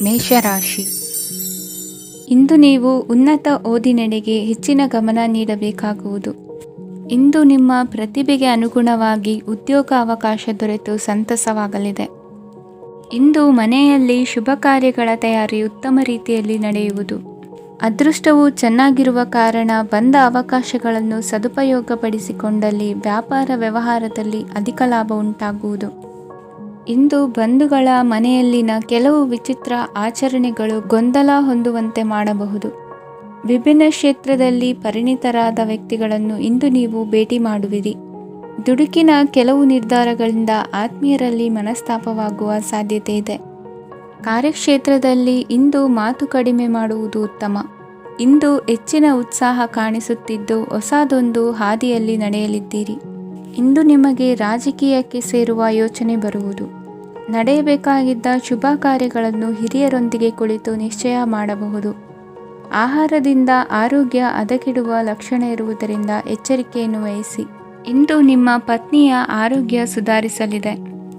ಮೇಷರಾಶಿ. ಇಂದು ನೀವು ಉನ್ನತ ಓದಿನೆಡೆಗೆ ಹೆಚ್ಚಿನ ಗಮನ ನೀಡಬೇಕಾಗುವುದು. ಇಂದು ನಿಮ್ಮ ಪ್ರತಿಭೆಗೆ ಅನುಗುಣವಾಗಿ ಉದ್ಯೋಗ ಅವಕಾಶ ದೊರೆತು ಸಂತಸವಾಗಲಿದೆ. ಇಂದು ಮನೆಯಲ್ಲಿ ಶುಭ ಕಾರ್ಯಗಳ ತಯಾರಿ ಉತ್ತಮ ರೀತಿಯಲ್ಲಿ ನಡೆಯುವುದು. ಅದೃಷ್ಟವು ಚೆನ್ನಾಗಿರುವ ಕಾರಣ ಬಂದ ಅವಕಾಶಗಳನ್ನು ಸದುಪಯೋಗಪಡಿಸಿಕೊಂಡಲ್ಲಿ ವ್ಯಾಪಾರ ವ್ಯವಹಾರದಲ್ಲಿ ಅಧಿಕ ಲಾಭ ಉಂಟಾಗುವುದು. ಇಂದು ಬಂಧುಗಳ ಮನೆಯಲ್ಲಿನ ಕೆಲವು ವಿಚಿತ್ರ ಆಚರಣೆಗಳು ಗೊಂದಲ ಹೊಂದುವಂತೆ ಮಾಡಬಹುದು. ವಿಭಿನ್ನ ಕ್ಷೇತ್ರದಲ್ಲಿ ಪರಿಣಿತರಾದ ವ್ಯಕ್ತಿಗಳನ್ನು ಇಂದು ನೀವು ಭೇಟಿ ಮಾಡುವಿರಿ. ದುಡುಕಿನ ಕೆಲವು ನಿರ್ಧಾರಗಳಿಂದ ಆತ್ಮೀಯರಲ್ಲಿ ಮನಸ್ತಾಪವಾಗುವ ಸಾಧ್ಯತೆ ಇದೆ. ಕಾರ್ಯಕ್ಷೇತ್ರದಲ್ಲಿ ಇಂದು ಮಾತು ಕಡಿಮೆ ಮಾಡುವುದು ಉತ್ತಮ. ಇಂದು ಹೆಚ್ಚಿನ ಉತ್ಸಾಹ ಕಾಣಿಸುತ್ತಿದ್ದು ಹೊಸದೊಂದು ಹಾದಿಯಲ್ಲಿ ನಡೆಯಲಿದ್ದೀರಿ. ಇಂದು ನಿಮಗೆ ರಾಜಕೀಯಕ್ಕೆ ಸೇರುವ ಯೋಚನೆ ಬರುವುದು. ನಡೆಯಬೇಕಾಗಿದ್ದ ಶುಭ ಕಾರ್ಯಗಳನ್ನು ಹಿರಿಯರೊಂದಿಗೆ ಕುಳಿತು ನಿಶ್ಚಯ ಮಾಡಬಹುದು. ಆಹಾರದಿಂದ ಆರೋಗ್ಯ ಹದಗೆಡುವ ಲಕ್ಷಣ ಇರುವುದರಿಂದ ಎಚ್ಚರಿಕೆಯನ್ನು ವಹಿಸಿ. ಇಂದು ನಿಮ್ಮ ಪತ್ನಿಯ ಆರೋಗ್ಯ ಸುಧಾರಿಸಲಿದೆ.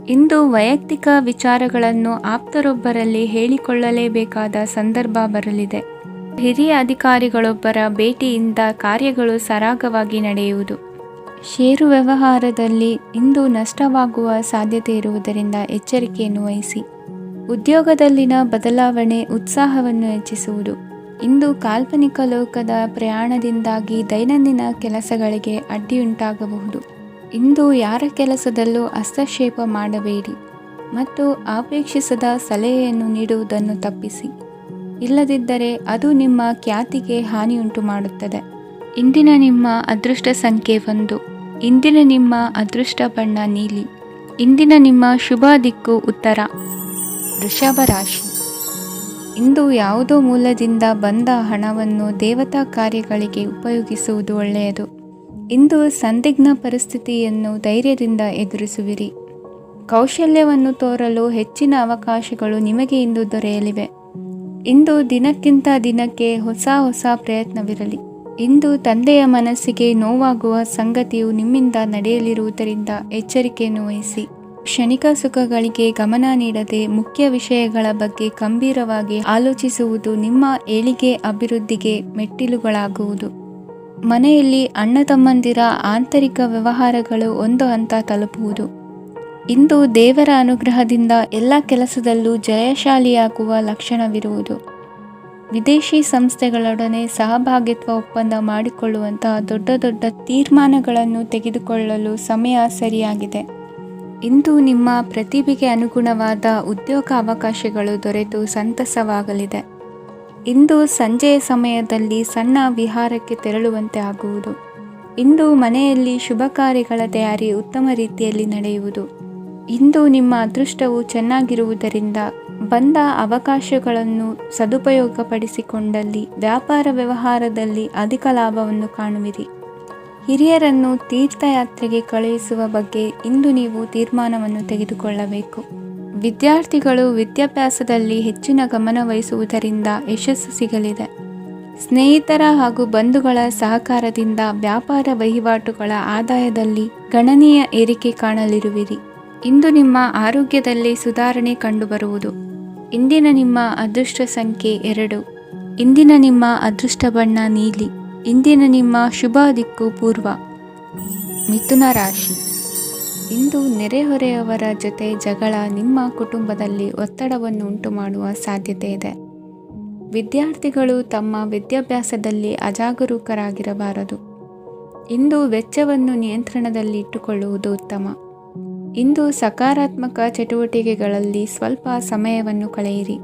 ಇಂದು ವೈಯಕ್ತಿಕ ವಿಚಾರಗಳನ್ನು ಆಪ್ತರೊಬ್ಬರಲ್ಲಿ ಹೇಳಿಕೊಳ್ಳಲೇಬೇಕಾದ ಸಂದರ್ಭ ಬರಲಿದೆ. ಹಿರಿಯ ಅಧಿಕಾರಿಗಳೊಬ್ಬರ ಭೇಟಿಯಿಂದ ಕಾರ್ಯಗಳು ಸರಾಗವಾಗಿ ನಡೆಯುವುದು. ಷೇರು ವ್ಯವಹಾರದಲ್ಲಿ ಇಂದು ನಷ್ಟವಾಗುವ ಸಾಧ್ಯತೆ ಇರುವುದರಿಂದ ಎಚ್ಚರಿಕೆಯನ್ನು ವಹಿಸಿ. ಉದ್ಯೋಗದಲ್ಲಿನ ಬದಲಾವಣೆ ಉತ್ಸಾಹವನ್ನು ಹೆಚ್ಚಿಸುವುದು. ಇಂದು ಕಾಲ್ಪನಿಕ ಲೋಕದ ಪ್ರಯಾಣದಿಂದಾಗಿ ದೈನಂದಿನ ಕೆಲಸಗಳಿಗೆ ಅಡ್ಡಿಯುಂಟಾಗಬಹುದು. ಇಂದು ಯಾರ ಕೆಲಸದಲ್ಲೂ ಹಸ್ತಕ್ಷೇಪ ಮಾಡಬೇಡಿ ಮತ್ತು ಅಪೇಕ್ಷಿಸದ ಸಲಹೆಯನ್ನು ನೀಡುವುದನ್ನು ತಪ್ಪಿಸಿ. ಇಲ್ಲದಿದ್ದರೆ ಅದು ನಿಮ್ಮ ಖ್ಯಾತಿಗೆ ಹಾನಿಯುಂಟು ಮಾಡುತ್ತದೆ. ಇಂದಿನ ನಿಮ್ಮ ಅದೃಷ್ಟ ಸಂಖ್ಯೆ 1. ಇಂದಿನ ನಿಮ್ಮ ಅದೃಷ್ಟ ಬಣ್ಣ ನೀಲಿ. ಇಂದಿನ ನಿಮ್ಮ ಶುಭ ದಿಕ್ಕು ಉತ್ತರ. ವೃಷಭ ರಾಶಿ. ಇಂದು ಯಾವುದೋ ಮೂಲದಿಂದ ಬಂದ ಹಣವನ್ನು ದೇವತಾ ಕಾರ್ಯಗಳಿಗೆ ಉಪಯೋಗಿಸುವುದು ಒಳ್ಳೆಯದು. ಇಂದು ಸಂದಿಗ್ಧ ಪರಿಸ್ಥಿತಿಯನ್ನು ಧೈರ್ಯದಿಂದ ಎದುರಿಸುವಿರಿ. ಕೌಶಲ್ಯವನ್ನು ತೋರಲು ಹೆಚ್ಚಿನ ಅವಕಾಶಗಳು ನಿಮಗೆ ಇಂದು ದೊರೆಯಲಿವೆ. ಇಂದು ದಿನಕ್ಕಿಂತ ದಿನಕ್ಕೆ ಹೊಸ ಪ್ರಯತ್ನವಿರಲಿ. ಇಂದು ತಂದೆಯ ಮನಸ್ಸಿಗೆ ನೋವಾಗುವ ಸಂಗತಿಯು ನಿಮ್ಮಿಂದ ನಡೆಯಲಿರುವುದರಿಂದ ಎಚ್ಚರಿಕೆಯನ್ನು ವಹಿಸಿ. ಕ್ಷಣಿಕ ಸುಖಗಳಿಗೆ ಗಮನ ನೀಡದೆ ಮುಖ್ಯ ವಿಷಯಗಳ ಬಗ್ಗೆ ಗಂಭೀರವಾಗಿ ಆಲೋಚಿಸುವುದು ನಿಮ್ಮ ಏಳಿಗೆ ಅಭಿವೃದ್ಧಿಗೆ ಮೆಟ್ಟಿಲುಗಳಾಗುವುದು. ಮನೆಯಲ್ಲಿ ಅಣ್ಣ ತಮ್ಮಂದಿರ ಆಂತರಿಕ ವ್ಯವಹಾರಗಳು ಒಂದು ಹಂತ ತಲುಪುವುದು. ಇಂದು ದೇವರ ಅನುಗ್ರಹದಿಂದ ಎಲ್ಲ ಕೆಲಸದಲ್ಲೂ ಜಯಶಾಲಿಯಾಗುವ ಲಕ್ಷಣವಿರುವುದು. ವಿದೇಶಿ ಸಂಸ್ಥೆಗಳೊಡನೆ ಸಹಭಾಗಿತ್ವ ಒಪ್ಪಂದ ಮಾಡಿಕೊಳ್ಳುವಂತಹ ದೊಡ್ಡ ತೀರ್ಮಾನಗಳನ್ನು ತೆಗೆದುಕೊಳ್ಳಲು ಸಮಯ ಸರಿಯಾಗಿದೆ. ಇಂದು ನಿಮ್ಮ ಪ್ರತಿಭೆಗೆ ಅನುಗುಣವಾದ ಉದ್ಯೋಗ ಅವಕಾಶಗಳು ದೊರೆತು ಸಂತಸವಾಗಲಿದೆ. ಇಂದು ಸಂಜೆಯ ಸಮಯದಲ್ಲಿ ಸಣ್ಣ ವಿಹಾರಕ್ಕೆ ತೆರಳುವಂತೆ ಆಗುವುದು. ಇಂದು ಮನೆಯಲ್ಲಿ ಶುಭ ಕಾರ್ಯಗಳ ತಯಾರಿ ಉತ್ತಮ ರೀತಿಯಲ್ಲಿ ನಡೆಯುವುದು. ಇಂದು ನಿಮ್ಮ ಅದೃಷ್ಟವು ಚೆನ್ನಾಗಿರುವುದರಿಂದ ಬಂದ ಅವಕಾಶಗಳನ್ನು ಸದುಪಯೋಗಪಡಿಸಿಕೊಂಡಲ್ಲಿ ವ್ಯಾಪಾರ ವ್ಯವಹಾರದಲ್ಲಿ ಅಧಿಕ ಲಾಭವನ್ನು ಕಾಣುವಿರಿ. ಹಿರಿಯರನ್ನು ತೀರ್ಥಯಾತ್ರೆಗೆ ಕಳುಹಿಸುವ ಬಗ್ಗೆ ಇಂದು ನೀವು ತೀರ್ಮಾನವನ್ನು ತೆಗೆದುಕೊಳ್ಳಬೇಕು. ವಿದ್ಯಾರ್ಥಿಗಳು ವಿದ್ಯಾಭ್ಯಾಸದಲ್ಲಿ ಹೆಚ್ಚಿನ ಗಮನ ವಹಿಸುವುದರಿಂದ ಯಶಸ್ಸು ಸಿಗಲಿದೆ. ಸ್ನೇಹಿತರ ಹಾಗೂ ಬಂಧುಗಳ ಸಹಕಾರದಿಂದ ವ್ಯಾಪಾರ ವಹಿವಾಟುಗಳ ಆದಾಯದಲ್ಲಿ ಗಣನೀಯ ಏರಿಕೆ ಕಾಣಲಿರುವಿರಿ. ಇಂದು ನಿಮ್ಮ ಆರೋಗ್ಯದಲ್ಲಿ ಸುಧಾರಣೆ ಕಂಡುಬರುವುದು. ಇಂದಿನ ನಿಮ್ಮ ಅದೃಷ್ಟ ಸಂಖ್ಯೆ 2. ಇಂದಿನ ನಿಮ್ಮ ಅದೃಷ್ಟ ಬಣ್ಣ ನೀಲಿ. ಇಂದಿನ ನಿಮ್ಮ ಶುಭ ದಿಕ್ಕು ಪೂರ್ವ. ಮಿಥುನ ರಾಶಿ. ಇಂದು ನೆರೆಹೊರೆಯವರ ಜೊತೆ ಜಗಳ ನಿಮ್ಮ ಕುಟುಂಬದಲ್ಲಿ ಒತ್ತಡವನ್ನು ಉಂಟುಮಾಡುವ ಸಾಧ್ಯತೆ ಇದೆ. ವಿದ್ಯಾರ್ಥಿಗಳು ತಮ್ಮ ವಿದ್ಯಾಭ್ಯಾಸದಲ್ಲಿ ಅಜಾಗರೂಕರಾಗಿರಬಾರದು. ಇಂದು ವೆಚ್ಚವನ್ನು ನಿಯಂತ್ರಣದಲ್ಲಿ ಇಟ್ಟುಕೊಳ್ಳುವುದು ಉತ್ತಮ. ಇಂದು ಸಕಾರಾತ್ಮಕ ಚಟುವಟಿಕೆಗಳಲ್ಲಿ ಸ್ವಲ್ಪ ಸಮಯವನ್ನು ಕಳೆಯಿರಿ.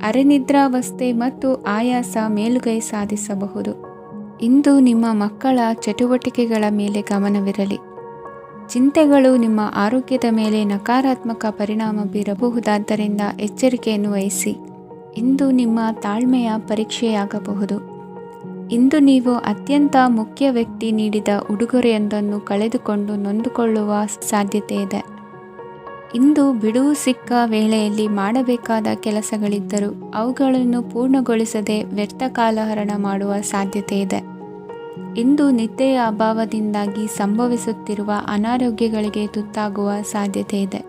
ಅರೆನಿದ್ರಾವಸ್ಥೆ ಮತ್ತು ಆಯಾಸ ಮೇಲುಗೈ ಸಾಧಿಸಬಹುದು. ಇಂದು ನಿಮ್ಮ ಮಕ್ಕಳ ಚಟುವಟಿಕೆಗಳ ಮೇಲೆ ಗಮನವಿರಲಿ. ಚಿಂತೆಗಳು ನಿಮ್ಮ ಆರೋಗ್ಯದ ಮೇಲೆ ನಕಾರಾತ್ಮಕ ಪರಿಣಾಮ ಬೀರಬಹುದಾದ್ದರಿಂದ ಎಚ್ಚರಿಕೆಯನ್ನು ವಹಿಸಿ. ಇಂದು ನಿಮ್ಮ ತಾಳ್ಮೆಯ ಪರೀಕ್ಷೆಯಾಗಬಹುದು. ಇಂದು ನೀವು ಅತ್ಯಂತ ಮುಖ್ಯ ವ್ಯಕ್ತಿ ನೀಡಿದ ಉಡುಗೊರೆಯೊಂದನ್ನು ಕಳೆದುಕೊಂಡು ನೊಂದುಕೊಳ್ಳುವ ಸಾಧ್ಯತೆ ಇದೆ. ಇಂದು ಬಿಡುವು ಸಿಕ್ಕ ವೇಳೆಯಲ್ಲಿ ಮಾಡಬೇಕಾದ ಕೆಲಸಗಳಿದ್ದರೂ ಅವುಗಳನ್ನು ಪೂರ್ಣಗೊಳಿಸದೆ ವ್ಯರ್ಥ ಕಾಲಹರಣ ಮಾಡುವ ಸಾಧ್ಯತೆ ಇದೆ. ಇಂದು ನಿದ್ದೆಯ ಅಭಾವದಿಂದಾಗಿ ಸಂಭವಿಸುತ್ತಿರುವ ಅನಾರೋಗ್ಯಗಳಿಗೆ ತುತ್ತಾಗುವ ಸಾಧ್ಯತೆ ಇದೆ.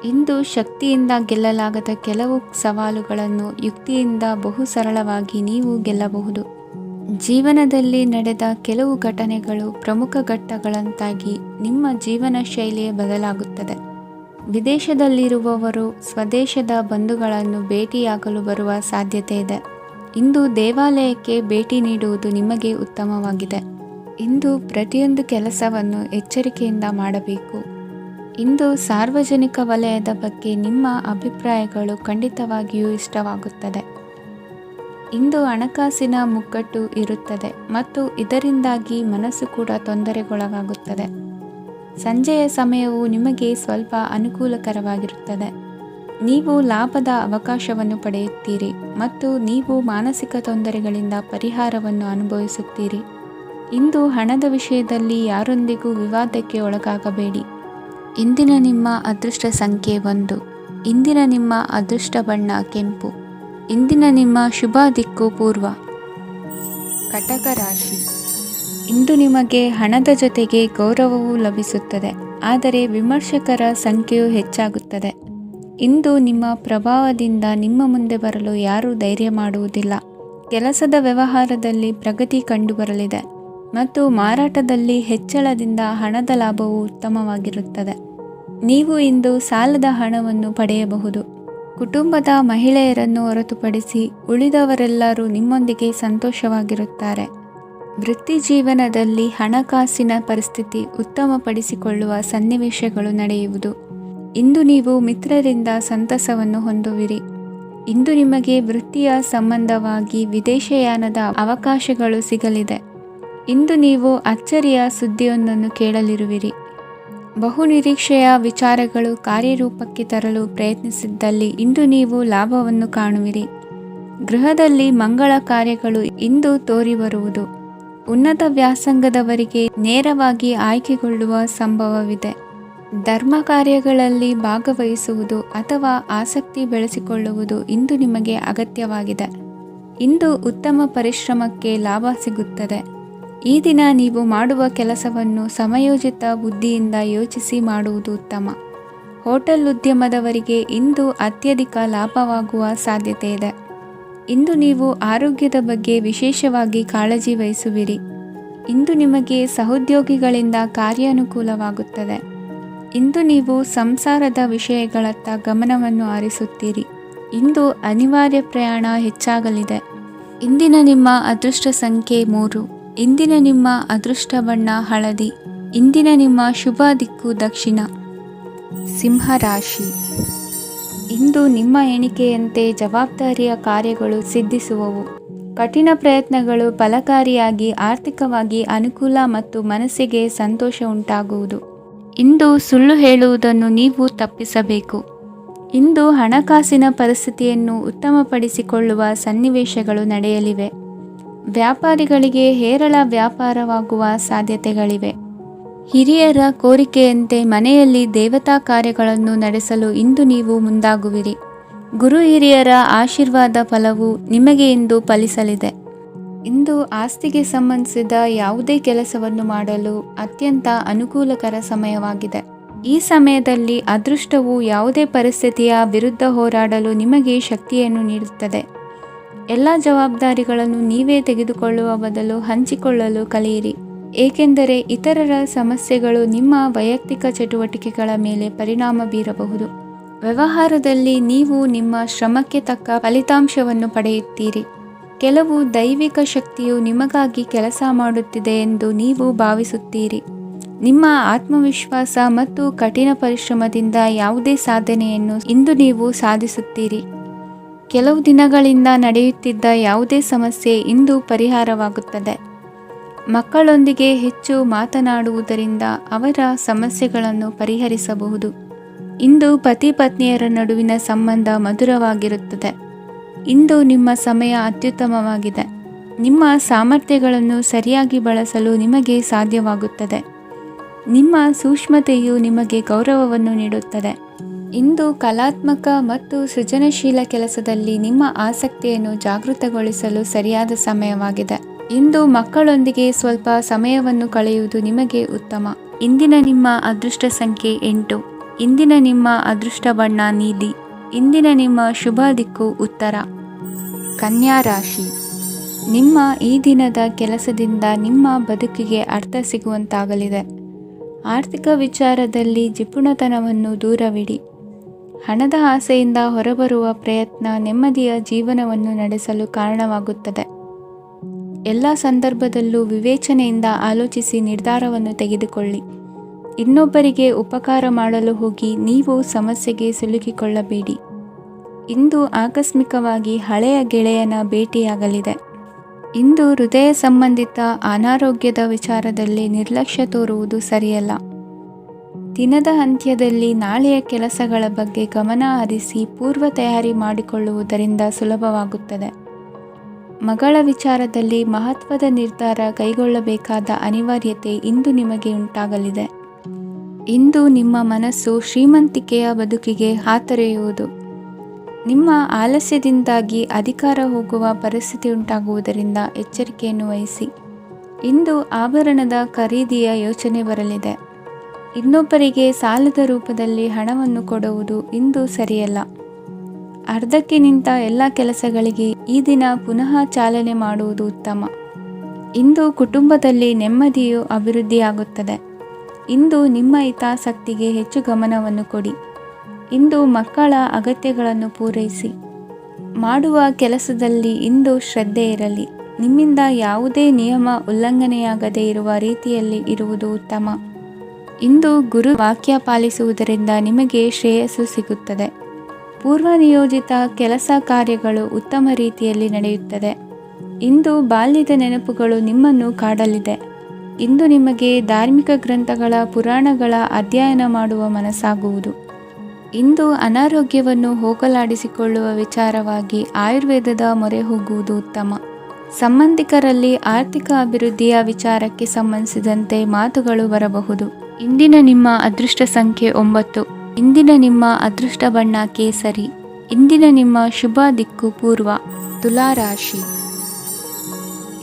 ಇಂದು ಶಕ್ತಿಯಿಂದ ಗೆಲ್ಲಲಾಗದ ಕೆಲವು ಸವಾಲುಗಳನ್ನು ಯುಕ್ತಿಯಿಂದ ಬಹು ಸರಳವಾಗಿ ನೀವು ಗೆಲ್ಲಬಹುದು. ಜೀವನದಲ್ಲಿ ನಡೆದ ಕೆಲವು ಘಟನೆಗಳು ಪ್ರಮುಖ ಘಟ್ಟಗಳಂತಾಗಿ ನಿಮ್ಮ ಜೀವನ ಶೈಲಿಯೇ ಬದಲಾಗುತ್ತದೆ. ವಿದೇಶದಲ್ಲಿರುವವರು ಸ್ವದೇಶದ ಬಂಧುಗಳನ್ನು ಭೇಟಿಯಾಗಲು ಬರುವ ಸಾಧ್ಯತೆ ಇದೆ. ಇಂದು ದೇವಾಲಯಕ್ಕೆ ಭೇಟಿ ನೀಡುವುದು ನಿಮಗೆ ಉತ್ತಮವಾಗಿದೆ. ಇಂದು ಪ್ರತಿಯೊಂದು ಕೆಲಸವನ್ನು ಎಚ್ಚರಿಕೆಯಿಂದ ಮಾಡಬೇಕು. ಇಂದು ಸಾರ್ವಜನಿಕ ವಲಯದ ಬಗ್ಗೆ ನಿಮ್ಮ ಅಭಿಪ್ರಾಯಗಳು ಖಂಡಿತವಾಗಿಯೂ ಇಷ್ಟವಾಗುತ್ತದೆ. ಇಂದು ಹಣಕಾಸಿನ ಮುಗ್ಗಟ್ಟು ಇರುತ್ತದೆ ಮತ್ತು ಇದರಿಂದಾಗಿ ಮನಸ್ಸು ಕೂಡ ತೊಂದರೆಗೊಳಗಾಗುತ್ತದೆ. ಸಂಜೆಯ ಸಮಯವು ನಿಮಗೆ ಸ್ವಲ್ಪ ಅನುಕೂಲಕರವಾಗಿರುತ್ತದೆ. ನೀವು ಲಾಭದ ಅವಕಾಶವನ್ನು ಪಡೆಯುತ್ತೀರಿ ಮತ್ತು ನೀವು ಮಾನಸಿಕ ತೊಂದರೆಗಳಿಂದ ಪರಿಹಾರವನ್ನು ಅನುಭವಿಸುತ್ತೀರಿ. ಇಂದು ಹಣದ ವಿಷಯದಲ್ಲಿ ಯಾರೊಂದಿಗೂ ವಿವಾದಕ್ಕೆ ಒಳಗಾಗಬೇಡಿ. ಇಂದಿನ ನಿಮ್ಮ ಅದೃಷ್ಟ ಸಂಖ್ಯೆ 1. ಇಂದಿನ ನಿಮ್ಮ ಅದೃಷ್ಟ ಬಣ್ಣ ಕೆಂಪು. ಇಂದಿನ ನಿಮ್ಮ ಶುಭ ದಿಕ್ಕು ಪೂರ್ವ. ಕಟಕ ರಾಶಿ. ಇಂದು ನಿಮಗೆ ಹಣದ ಜೊತೆಗೆ ಗೌರವವೂ ಲಭಿಸುತ್ತದೆ, ಆದರೆ ವಿಮರ್ಶಕರ ಸಂಖ್ಯೆಯು ಹೆಚ್ಚಾಗುತ್ತದೆ. ಇಂದು ನಿಮ್ಮ ಪ್ರಭಾವದಿಂದ ನಿಮ್ಮ ಮುಂದೆ ಬರಲು ಯಾರೂ ಧೈರ್ಯ ಮಾಡುವುದಿಲ್ಲ. ಕೆಲಸದ ವ್ಯವಹಾರದಲ್ಲಿ ಪ್ರಗತಿ ಕಂಡುಬರಲಿದೆ ಮತ್ತು ಮಾರಾಟದಲ್ಲಿ ಹೆಚ್ಚಳದಿಂದ ಹಣದ ಲಾಭವು ಉತ್ತಮವಾಗಿರುತ್ತದೆ. ನೀವು ಇಂದು ಸಾಲದ ಹಣವನ್ನು ಪಡೆಯಬಹುದು. ಕುಟುಂಬದ ಮಹಿಳೆಯರನ್ನು ಹೊರತುಪಡಿಸಿ ಉಳಿದವರೆಲ್ಲರೂ ನಿಮ್ಮೊಂದಿಗೆ ಸಂತೋಷವಾಗಿರುತ್ತಾರೆ. ವೃತ್ತಿ ಜೀವನದಲ್ಲಿ ಹಣಕಾಸಿನ ಪರಿಸ್ಥಿತಿ ಉತ್ತಮಪಡಿಸಿಕೊಳ್ಳುವ ಸನ್ನಿವೇಶಗಳು ನಡೆಯುವುದು. ಇಂದು ನೀವು ಮಿತ್ರರಿಂದ ಸಂತಸವನ್ನು ಹೊಂದುವಿರಿ. ಇಂದು ನಿಮಗೆ ವೃತ್ತಿಯ ಸಂಬಂಧವಾಗಿ ವಿದೇಶಯಾನದ ಅವಕಾಶಗಳು ಸಿಗಲಿದೆ. ಇಂದು ನೀವು ಅಚ್ಚರಿಯ ಸುದ್ದಿಯೊಂದನ್ನು ಕೇಳಲಿರುವಿರಿ. ಬಹುನಿರೀಕ್ಷೆಯ ವಿಚಾರಗಳು ಕಾರ್ಯರೂಪಕ್ಕೆ ತರಲು ಪ್ರಯತ್ನಿಸಿದ್ದಲ್ಲಿ ಇಂದು ನೀವು ಲಾಭವನ್ನು ಕಾಣುವಿರಿ. ಗೃಹದಲ್ಲಿ ಮಂಗಳ ಕಾರ್ಯಗಳು ಇಂದು ತೋರಿಬರುವುದು. ಉನ್ನತ ವ್ಯಾಸಂಗದವರಿಗೆ ನೇರವಾಗಿ ಆಯ್ಕೆಗೊಳ್ಳುವ ಸಂಭವವಿದೆ. ಧರ್ಮ ಕಾರ್ಯಗಳಲ್ಲಿ ಭಾಗವಹಿಸುವುದು ಅಥವಾ ಆಸಕ್ತಿ ಬೆಳೆಸಿಕೊಳ್ಳುವುದು ಇಂದು ನಿಮಗೆ ಅಗತ್ಯವಾಗಿದೆ. ಇಂದು ಉತ್ತಮ ಪರಿಶ್ರಮಕ್ಕೆ ಲಾಭ ಸಿಗುತ್ತದೆ. ಈ ದಿನ ನೀವು ಮಾಡುವ ಕೆಲಸವನ್ನು ಸಮಯೋಚಿತ ಬುದ್ಧಿಯಿಂದ ಯೋಚಿಸಿ ಮಾಡುವುದು ಉತ್ತಮ. ಹೋಟೆಲ್ ಉದ್ಯಮದವರಿಗೆ ಇಂದು ಅತ್ಯಧಿಕ ಲಾಭವಾಗುವ ಸಾಧ್ಯತೆ ಇದೆ. ಇಂದು ನೀವು ಆರೋಗ್ಯದ ಬಗ್ಗೆ ವಿಶೇಷವಾಗಿ ಕಾಳಜಿ ವಹಿಸುವಿರಿ. ಇಂದು ನಿಮಗೆ ಸಹೋದ್ಯೋಗಿಗಳಿಂದ ಕಾರ್ಯಾನುಕೂಲವಾಗುತ್ತದೆ. ಇಂದು ನೀವು ಸಂಸಾರದ ವಿಷಯಗಳತ್ತ ಗಮನವನ್ನು ಹರಿಸುತ್ತೀರಿ. ಇಂದು ಅನಿವಾರ್ಯ ಪ್ರಯಾಣ ಹೆಚ್ಚಾಗಲಿದೆ. ಇಂದಿನ ನಿಮ್ಮ ಅದೃಷ್ಟ ಸಂಖ್ಯೆ 3. ಇಂದಿನ ನಿಮ್ಮ ಅದೃಷ್ಟ ಬಣ್ಣ ಹಳದಿ. ಇಂದಿನ ನಿಮ್ಮ ಶುಭ ದಿಕ್ಕು ದಕ್ಷಿಣ. ಸಿಂಹರಾಶಿ. ಇಂದು ನಿಮ್ಮ ಎಣಿಕೆಯಂತೆ ಜವಾಬ್ದಾರಿಯ ಕಾರ್ಯಗಳು ಸಿದ್ಧಿಸುವವು. ಕಠಿಣ ಪ್ರಯತ್ನಗಳು ಫಲಕಾರಿಯಾಗಿ ಆರ್ಥಿಕವಾಗಿ ಅನುಕೂಲ ಮತ್ತು ಮನಸ್ಸಿಗೆ ಸಂತೋಷ ಉಂಟಾಗುವುದು. ಇಂದು ಸುಳ್ಳು ಹೇಳುವುದನ್ನು ನೀವು ತಪ್ಪಿಸಬೇಕು. ಇಂದು ಹಣಕಾಸಿನ ಪರಿಸ್ಥಿತಿಯನ್ನು ಉತ್ತಮಪಡಿಸಿಕೊಳ್ಳುವ ಸನ್ನಿವೇಶಗಳು ನಡೆಯಲಿವೆ. ವ್ಯಾಪಾರಿಗಳಿಗೆ ಹೇರಳ ವ್ಯಾಪಾರವಾಗುವ ಸಾಧ್ಯತೆಗಳಿವೆ. ಹಿರಿಯರ ಕೋರಿಕೆಯಂತೆ ಮನೆಯಲ್ಲಿ ದೇವತಾ ಕಾರ್ಯಗಳನ್ನು ನಡೆಸಲು ಇಂದು ನೀವು ಮುಂದಾಗುವಿರಿ. ಗುರು ಹಿರಿಯರ ಆಶೀರ್ವಾದ ಫಲವು ನಿಮಗೆ ಇಂದು ಫಲಿಸಲಿದೆ. ಇಂದು ಆಸ್ತಿಗೆ ಸಂಬಂಧಿಸಿದ ಯಾವುದೇ ಕೆಲಸವನ್ನು ಮಾಡಲು ಅತ್ಯಂತ ಅನುಕೂಲಕರ ಸಮಯವಾಗಿದೆ. ಈ ಸಮಯದಲ್ಲಿ ಅದೃಷ್ಟವು ಯಾವುದೇ ಪರಿಸ್ಥಿತಿಯ ವಿರುದ್ಧ ಹೋರಾಡಲು ನಿಮಗೆ ಶಕ್ತಿಯನ್ನು ನೀಡುತ್ತದೆ. ಎಲ್ಲ ಜವಾಬ್ದಾರಿಗಳನ್ನು ನೀವೇ ತೆಗೆದುಕೊಳ್ಳುವ ಬದಲು ಹಂಚಿಕೊಳ್ಳಲು ಕಲಿಯಿರಿ, ಏಕೆಂದರೆ ಇತರರ ಸಮಸ್ಯೆಗಳು ನಿಮ್ಮ ವೈಯಕ್ತಿಕ ಚಟುವಟಿಕೆಗಳ ಮೇಲೆ ಪರಿಣಾಮ ಬೀರಬಹುದು. ವ್ಯವಹಾರದಲ್ಲಿ ನೀವು ನಿಮ್ಮ ಶ್ರಮಕ್ಕೆ ತಕ್ಕ ಫಲಿತಾಂಶವನ್ನು ಪಡೆಯುತ್ತೀರಿ. ಕೆಲವು ದೈವಿಕ ಶಕ್ತಿಯು ನಿಮಗಾಗಿ ಕೆಲಸ ಮಾಡುತ್ತಿದೆ ಎಂದು ನೀವು ಭಾವಿಸುತ್ತೀರಿ. ನಿಮ್ಮ ಆತ್ಮವಿಶ್ವಾಸ ಮತ್ತು ಕಠಿಣ ಪರಿಶ್ರಮದಿಂದ ಯಾವುದೇ ಸಾಧನೆಯನ್ನು ಇಂದು ನೀವು ಸಾಧಿಸುತ್ತೀರಿ. ಕೆಲವು ದಿನಗಳಿಂದ ನಡೆಯುತ್ತಿದ್ದ ಯಾವುದೇ ಸಮಸ್ಯೆ ಇಂದು ಪರಿಹಾರವಾಗುತ್ತದೆ. ಮಕ್ಕಳೊಂದಿಗೆ ಹೆಚ್ಚು ಮಾತನಾಡುವುದರಿಂದ ಅವರ ಸಮಸ್ಯೆಗಳನ್ನು ಪರಿಹರಿಸಬಹುದು. ಇಂದು ಪತಿ ಪತ್ನಿಯರ ನಡುವಿನ ಸಂಬಂಧ ಮಧುರವಾಗಿರುತ್ತದೆ. ಇಂದು ನಿಮ್ಮ ಸಮಯ ಅತ್ಯುತ್ತಮವಾಗಿದೆ. ನಿಮ್ಮ ಸಾಮರ್ಥ್ಯಗಳನ್ನು ಸರಿಯಾಗಿ ಬಳಸಲು ನಿಮಗೆ ಸಾಧ್ಯವಾಗುತ್ತದೆ. ನಿಮ್ಮ ಸೂಕ್ಷ್ಮತೆಯು ನಿಮಗೆ ಗೌರವವನ್ನು ನೀಡುತ್ತದೆ. ಇಂದು ಕಲಾತ್ಮಕ ಮತ್ತು ಸೃಜನಶೀಲ ಕೆಲಸದಲ್ಲಿ ನಿಮ್ಮ ಆಸಕ್ತಿಯನ್ನು ಜಾಗೃತಗೊಳಿಸಲು ಸರಿಯಾದ ಸಮಯವಾಗಿದೆ. ಇಂದು ಮಕ್ಕಳೊಂದಿಗೆ ಸ್ವಲ್ಪ ಸಮಯವನ್ನು ಕಳೆಯುವುದು ನಿಮಗೆ ಉತ್ತಮ. ಇಂದಿನ ನಿಮ್ಮ ಅದೃಷ್ಟ ಸಂಖ್ಯೆ 8. ಇಂದಿನ ನಿಮ್ಮ ಅದೃಷ್ಟ ಬಣ್ಣ ನೀಲಿ. ಇಂದಿನ ನಿಮ್ಮ ಶುಭ ದಿಕ್ಕು ಉತ್ತರ. ಕನ್ಯಾ ರಾಶಿ. ನಿಮ್ಮ ಈ ದಿನದ ಕೆಲಸದಿಂದ ನಿಮ್ಮ ಬದುಕಿಗೆ ಅರ್ಥ ಸಿಗುವಂತಾಗಲಿದೆ. ಆರ್ಥಿಕ ವಿಚಾರದಲ್ಲಿ ಜಿಪುಣತನವನ್ನು ದೂರವಿಡಿ. ಹಣದ ಆಸೆಯಿಂದ ಹೊರಬರುವ ಪ್ರಯತ್ನ ನೆಮ್ಮದಿಯ ಜೀವನವನ್ನು ನಡೆಸಲು ಕಾರಣವಾಗುತ್ತದೆ. ಎಲ್ಲ ಸಂದರ್ಭದಲ್ಲೂ ವಿವೇಚನೆಯಿಂದ ಆಲೋಚಿಸಿ ನಿರ್ಧಾರವನ್ನು ತೆಗೆದುಕೊಳ್ಳಿ. ಇನ್ನೊಬ್ಬರಿಗೆ ಉಪಕಾರ ಮಾಡಲು ಹೋಗಿ ನೀವು ಸಮಸ್ಯೆಗೆ ಸಿಲುಕಿಕೊಳ್ಳಬೇಡಿ. ಇಂದು ಆಕಸ್ಮಿಕವಾಗಿ ಹಳೆಯ ಗೆಳೆಯನ ಭೇಟಿಯಾಗಲಿದೆ. ಇಂದು ಹೃದಯ ಸಂಬಂಧಿತ ಅನಾರೋಗ್ಯದ ವಿಚಾರದಲ್ಲಿ ನಿರ್ಲಕ್ಷ್ಯ ತೋರುವುದು ಸರಿಯಲ್ಲ. ದಿನದ ಅಂತ್ಯದಲ್ಲಿ ನಾಳೆಯ ಕೆಲಸಗಳ ಬಗ್ಗೆ ಗಮನ ಹರಿಸಿ ಪೂರ್ವ ತಯಾರಿ ಮಾಡಿಕೊಳ್ಳುವುದರಿಂದ ಸುಲಭವಾಗುತ್ತದೆ. ಮಗಳ ವಿಚಾರದಲ್ಲಿ ಮಹತ್ವದ ನಿರ್ಧಾರ ಕೈಗೊಳ್ಳಬೇಕಾದ ಅನಿವಾರ್ಯತೆ ಇಂದು ನಿಮಗೆ ಉಂಟಾಗಲಿದೆ. ಇಂದು ನಿಮ್ಮ ಮನಸ್ಸು ಶ್ರೀಮಂತಿಕೆಯ ಬದುಕಿಗೆ ಹಾತೊರೆಯುವುದು. ನಿಮ್ಮ ಆಲಸ್ಯದಿಂದಾಗಿ ಅಧಿಕಾರ ಹೋಗುವ ಪರಿಸ್ಥಿತಿ ಉಂಟಾಗುವುದರಿಂದ ಎಚ್ಚರಿಕೆಯನ್ನು ವಹಿಸಿ. ಇಂದು ಆಭರಣದ ಖರೀದಿಯ ಯೋಚನೆ ಬರಲಿದೆ. ಇನ್ನೊಬ್ಬರಿಗೆ ಸಾಲದ ರೂಪದಲ್ಲಿ ಹಣವನ್ನು ಕೊಡುವುದು ಇಂದು ಸರಿಯಲ್ಲ. ಅರ್ಧಕ್ಕೆ ನಿಂತ ಎಲ್ಲ ಕೆಲಸಗಳಿಗೆ ಈ ದಿನ ಪುನಃ ಚಾಲನೆ ಮಾಡುವುದು ಉತ್ತಮ. ಇಂದು ಕುಟುಂಬದಲ್ಲಿ ನೆಮ್ಮದಿಯು ಅಭಿವೃದ್ಧಿಯಾಗುತ್ತದೆ. ಇಂದು ನಿಮ್ಮ ಹಿತಾಸಕ್ತಿಗೆ ಹೆಚ್ಚು ಗಮನವನ್ನು ಕೊಡಿ. ಇಂದು ಮಕ್ಕಳ ಅಗತ್ಯಗಳನ್ನು ಪೂರೈಸಿ. ಮಾಡುವ ಕೆಲಸದಲ್ಲಿ ಇಂದು ಶ್ರದ್ಧೆ ಇರಲಿ. ನಿಮ್ಮಿಂದ ಯಾವುದೇ ನಿಯಮ ಉಲ್ಲಂಘನೆಯಾಗದೇ ಇರುವ ರೀತಿಯಲ್ಲಿ ಇರುವುದು ಉತ್ತಮ. ಇಂದು ಗುರು ವಾಕ್ಯ ಪಾಲಿಸುವುದರಿಂದ ನಿಮಗೆ ಶ್ರೇಯಸ್ಸು ಸಿಗುತ್ತದೆ. ಪೂರ್ವ ನಿಯೋಜಿತ ಕೆಲಸ ಕಾರ್ಯಗಳು ಉತ್ತಮ ರೀತಿಯಲ್ಲಿ ನಡೆಯುತ್ತದೆ. ಇಂದು ಬಾಲ್ಯದ ನೆನಪುಗಳು ನಿಮ್ಮನ್ನು ಕಾಡಲಿದೆ. ಇಂದು ನಿಮಗೆ ಧಾರ್ಮಿಕ ಗ್ರಂಥಗಳ ಪುರಾಣಗಳ ಅಧ್ಯಯನ ಮಾಡುವ ಮನಸ್ಸಾಗುವುದು. ಇಂದು ಅನಾರೋಗ್ಯವನ್ನು ಹೋಗಲಾಡಿಸಿಕೊಳ್ಳುವ ವಿಚಾರವಾಗಿ ಆಯುರ್ವೇದದ ಮೊರೆ ಹೋಗುವುದು ಉತ್ತಮ. ಸಂಬಂಧಿಕರಲ್ಲಿ ಆರ್ಥಿಕ ಅಭಿವೃದ್ಧಿಯ ವಿಚಾರಕ್ಕೆ ಸಂಬಂಧಿಸಿದಂತೆ ಮಾತುಗಳು ಬರಬಹುದು. ಇಂದಿನ ನಿಮ್ಮ ಅದೃಷ್ಟ ಸಂಖ್ಯೆ 9. ಇಂದಿನ ನಿಮ್ಮ ಅದೃಷ್ಟ ಬಣ್ಣ ಕೇಸರಿ. ಇಂದಿನ ನಿಮ್ಮ ಶುಭ ದಿಕ್ಕು ಪೂರ್ವ. ತುಲಾ ರಾಶಿ.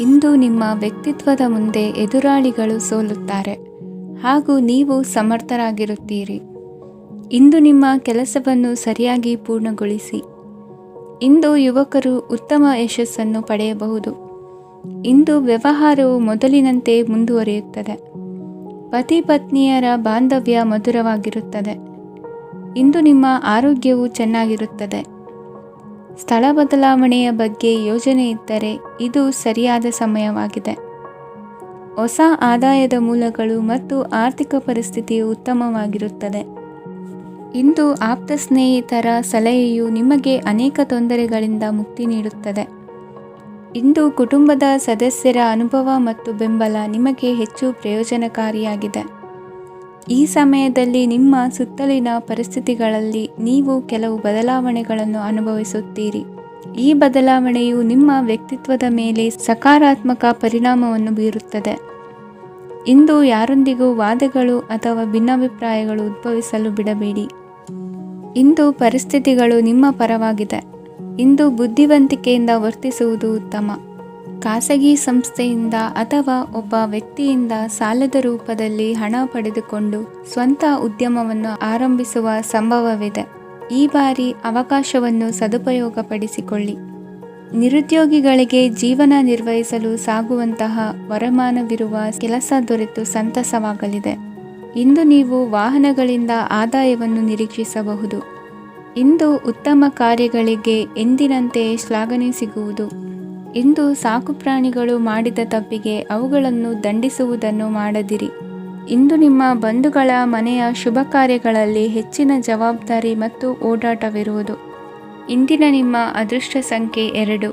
ಇಂದು ನಿಮ್ಮ ವ್ಯಕ್ತಿತ್ವದ ಮುಂದೆ ಎದುರಾಳಿಗಳು ಸೋಲುತ್ತಾರೆ ಹಾಗೂ ನೀವು ಸಮರ್ಥರಾಗಿರುತ್ತೀರಿ. ಇಂದು ನಿಮ್ಮ ಕೆಲಸವನ್ನು ಸರಿಯಾಗಿ ಪೂರ್ಣಗೊಳಿಸಿ. ಇಂದು ಯುವಕರು ಉತ್ತಮ ಯಶಸ್ಸನ್ನು ಪಡೆಯಬಹುದು. ಇಂದು ವ್ಯವಹಾರವು ಮೊದಲಿನಂತೆ ಮುಂದುವರಿಯುತ್ತದೆ. ಪತಿ ಪತ್ನಿಯರ ಬಾಂಧವ್ಯ ಮಧುರವಾಗಿರುತ್ತದೆ. ಇಂದು ನಿಮ್ಮ ಆರೋಗ್ಯವು ಚೆನ್ನಾಗಿರುತ್ತದೆ. ಸ್ಥಳ ಬದಲಾವಣೆಯ ಬಗ್ಗೆ ಯೋಜನೆ ಇದ್ದರೆ ಇದು ಸರಿಯಾದ ಸಮಯವಾಗಿದೆ. ಹೊಸ ಆದಾಯದ ಮೂಲಗಳು ಮತ್ತು ಆರ್ಥಿಕ ಪರಿಸ್ಥಿತಿಯು ಉತ್ತಮವಾಗಿರುತ್ತದೆ. ಇಂದು ಆಪ್ತ ಸ್ನೇಹಿತರ ಸಲಹೆಯು ನಿಮಗೆ ಅನೇಕ ತೊಂದರೆಗಳಿಂದ ಮುಕ್ತಿ ನೀಡುತ್ತದೆ. ಇಂದು ಕುಟುಂಬದ ಸದಸ್ಯರ ಅನುಭವ ಮತ್ತು ಬೆಂಬಲ ನಿಮಗೆ ಹೆಚ್ಚು ಪ್ರಯೋಜನಕಾರಿಯಾಗಿದೆ. ಈ ಸಮಯದಲ್ಲಿ ನಿಮ್ಮ ಸುತ್ತಲಿನ ಪರಿಸ್ಥಿತಿಗಳಲ್ಲಿ ನೀವು ಕೆಲವು ಬದಲಾವಣೆಗಳನ್ನು ಅನುಭವಿಸುತ್ತೀರಿ. ಈ ಬದಲಾವಣೆಯು ನಿಮ್ಮ ವ್ಯಕ್ತಿತ್ವದ ಮೇಲೆ ಸಕಾರಾತ್ಮಕ ಪರಿಣಾಮವನ್ನು ಬೀರುತ್ತದೆ. ಇಂದು ಯಾರೊಂದಿಗೂ ವಾದಗಳು ಅಥವಾ ಭಿನ್ನಾಭಿಪ್ರಾಯಗಳು ಉದ್ಭವಿಸಲು ಬಿಡಬೇಡಿ. ಇಂದು ಪರಿಸ್ಥಿತಿಗಳು ನಿಮ್ಮ ಪರವಾಗಿದೆ. ಇಂದು ಬುದ್ಧಿವಂತಿಕೆಯಿಂದ ವರ್ತಿಸುವುದು ಉತ್ತಮ. ಖಾಸಗಿ ಸಂಸ್ಥೆಯಿಂದ ಅಥವಾ ಒಬ್ಬ ವ್ಯಕ್ತಿಯಿಂದ ಸಾಲದ ರೂಪದಲ್ಲಿ ಹಣ ಪಡೆದುಕೊಂಡು ಸ್ವಂತ ಉದ್ಯಮವನ್ನು ಆರಂಭಿಸುವ ಸಂಭವವಿದೆ. ಈ ಬಾರಿ ಅವಕಾಶವನ್ನು ಸದುಪಯೋಗಪಡಿಸಿಕೊಳ್ಳಿ. ನಿರುದ್ಯೋಗಿಗಳಿಗೆ ಜೀವನ ನಿರ್ವಹಿಸಲು ಸಾಗುವಂತಹ ವರಮಾನವಿರುವ ಕೆಲಸ ದೊರೆತು ಸಂತಸವಾಗಲಿದೆ. ಇಂದು ನೀವು ವಾಹನಗಳಿಂದ ಆದಾಯವನ್ನು ನಿರೀಕ್ಷಿಸಬಹುದು. ಇಂದು ಉತ್ತಮ ಕಾರ್ಯಗಳಿಗೆ ಎಂದಿನಂತೆ ಶ್ಲಾಘನೆ ಸಿಗುವುದು. ಇಂದು ಸಾಕುಪ್ರಾಣಿಗಳು ಮಾಡಿದ ತಪ್ಪಿಗೆ ಅವುಗಳನ್ನು ದಂಡಿಸುವುದನ್ನು ಮಾಡದಿರಿ. ಇಂದು ನಿಮ್ಮ ಬಂಧುಗಳ ಮನೆಯ ಶುಭ ಕಾರ್ಯಗಳಲ್ಲಿ ಹೆಚ್ಚಿನ ಜವಾಬ್ದಾರಿ ಮತ್ತು ಓಡಾಟವಿರುವುದು. ಇಂದಿನ ನಿಮ್ಮ ಅದೃಷ್ಟ ಸಂಖ್ಯೆ 2.